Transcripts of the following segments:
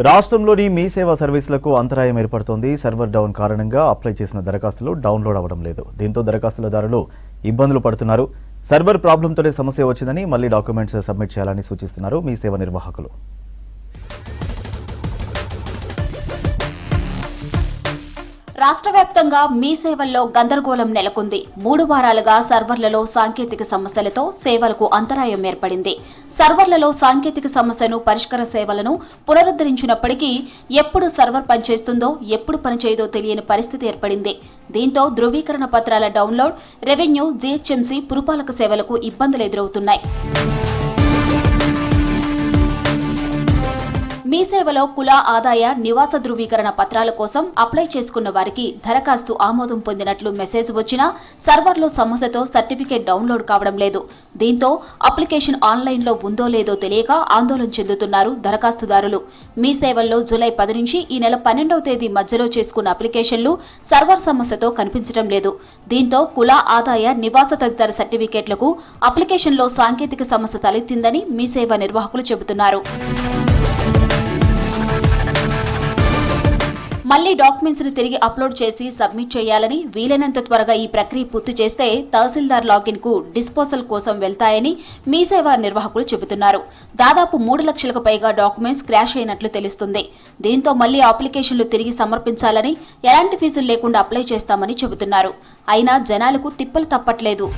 రాష్ట్రంలోని మీ సేవా సర్వీసులకు అంతరాయం ఏర్పడుతోంది. సర్వర్ డౌన్ కారణంగా అప్లై చేసిన దరఖాస్తులు డౌన్లోడ్ అవ్వడం లేదు. దీంతో దరఖాస్తుదారులు ఇబ్బందులు పడుతున్నారు. సర్వర్ ప్రాబ్లంతోనే సమస్య వచ్చిందని మళ్లీ డాక్యుమెంట్స్ సబ్మిట్ చేయాలని సూచిస్తున్నారు మీ సేవ నిర్వాహకులు. రాష్ట్ర వ్యాప్తంగా మీ సేవల్లో గందరగోళం నెలకొంది. 3 వారాలుగా సర్వర్లలో సాంకేతిక సమస్యలతో సేవలకు అంతరాయం ఏర్పడింది. సర్వర్లలో సాంకేతిక సమస్యను పరిష్కార సేవలను పునరుద్ధరించినప్పటికీ ఎప్పుడు సర్వర్ పనిచేస్తుందో ఎప్పుడు పనిచేయదో తెలియని పరిస్థితి ఏర్పడింది. దీంతో ధృవీకరణ పత్రాల డౌన్లోడ్, రెవెన్యూ, జీహెచ్ఎంసీ, పురపాలక సేవలకు ఇబ్బందులు ఎదురవుతున్నాయి. మీ సేవలో కుల, ఆదాయ, నివాస ధృవీకరణ పత్రాల కోసం అప్లై చేసుకున్న వారికి దరఖాస్తు ఆమోదం పొందినట్లు మెసేజ్ వచ్చినా సర్వర్లో సమస్యతో సర్టిఫికేట్ డౌన్లోడ్ కావడం లేదు. దీంతో అప్లికేషన్ ఆన్లైన్లో ఉందో లేదో తెలియక ఆందోళన చెందుతున్నారు దరఖాస్తుదారులు. మీ సేవల్లో జూలై 10 నుంచి ఈ నెల 12వ తేదీ మధ్యలో చేసుకున్న అప్లికేషన్లు సర్వర్ సమస్యతో కనిపించడం లేదు. దీంతో కుల, ఆదాయ, నివాస తదితర సర్టిఫికేట్లకు అప్లికేషన్లో సాంకేతిక సమస్య తలెత్తిందని మీ సేవ నిర్వాహకులు చెబుతున్నారు. మళ్లీ డాక్యుమెంట్స్ ని తిరిగి అప్లోడ్ చేసి సబ్మిట్ చేయాలని, వీలైనంత త్వరగా ఈ ప్రక్రియ పూర్తి చేస్తే తహసీల్దార్ లాగిన్ కు డిస్పోజల్ కోసం వెళ్తాయని మీ సేవా నిర్వాహకులు చెబుతున్నారు. దాదాపు 3 లక్షలకు పైగా డాక్యుమెంట్స్ క్రాష్ అయినట్లు తెలుస్తుంది. దీంతో మళ్లీ అప్లికేషన్లు తిరిగి సమర్పించాలని, ఎలాంటి ఫీజులు లేకుండా అప్లై చేస్తామని చెబుతున్నారు. అయినా జనాలకు తిప్పలు తప్పట్లేదు.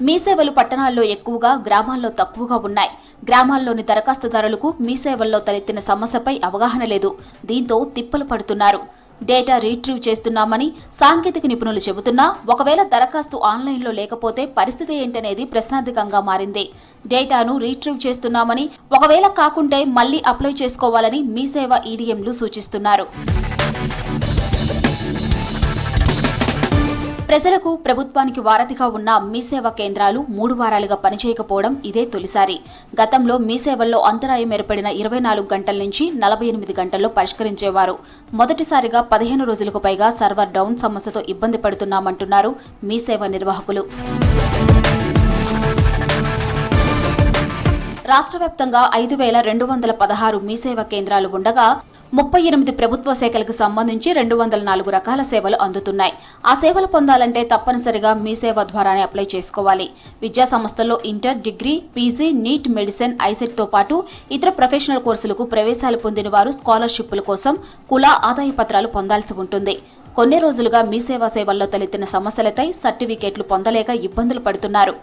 మీ సేవలు పట్టణాల్లో ఎక్కువగా, గ్రామాల్లో తక్కువగా ఉన్నాయి. గ్రామాల్లోని దరఖాస్తుదారులకు మీ సేవల్లో తలెత్తిన సమస్యపై అవగాహన లేదు. దీంతో తిప్పలు పడుతున్నారు. డేటా రీట్రీవ్ చేస్తున్నామని సాంకేతిక నిపుణులు చెబుతున్నా ఒకవేళ దరఖాస్తు ఆన్లైన్లో లేకపోతే పరిస్థితి ఏంటనేది ప్రశ్నార్థకంగా మారింది. డేటాను రీట్రీవ్ చేస్తున్నామని, ఒకవేళ కాకుంటే మళ్లీ అప్లై చేసుకోవాలని మీ సేవ ఈడీఎంలు సూచిస్తున్నారు. ప్రజలకు, ప్రభుత్వానికి వారధిగా ఉన్న మీ సేవా కేంద్రాలు 3 వారాలుగా పనిచేయకపోవడం ఇదే తొలిసారి. గతంలో మీ సేవల్లో అంతరాయం ఏర్పడిన 24 గంటల నుంచి 48 గంటల్లో పరిష్కరించేవారు. మొదటిసారిగా 15 రోజులకు పైగా సర్వర్ డౌన్ సమస్యతో ఇబ్బంది పడుతున్నామంటున్నారు మీ సేవ నిర్వాహకులు. రాష్ట్ర వ్యాప్తంగా 5216 మీ సేవా కేంద్రాలు ఉండగా 38 ప్రభుత్వ శాఖలకు సంబంధించి 204 రకాల సేవలు అందుతున్నాయి. ఆ సేవలు పొందాలంటే తప్పనిసరిగా మీ సేవ ద్వారానే అప్లై చేసుకోవాలి. విద్యా సంస్థల్లో inter, degree, PG, NEET, medicine, ఐసెట్తో పాటు ఇతర ప్రొఫెషనల్ కోర్సులకు ప్రవేశాలు పొందిన వారు స్కాలర్షిప్ల కోసం కుల, ఆదాయ పత్రాలు పొందాల్సి ఉంటుంది. కొన్ని రోజులుగా మీ సేవల్లో తలెత్తిన సమస్యలపై సర్టిఫికేట్లు పొందలేక ఇబ్బందులు పడుతున్నారు.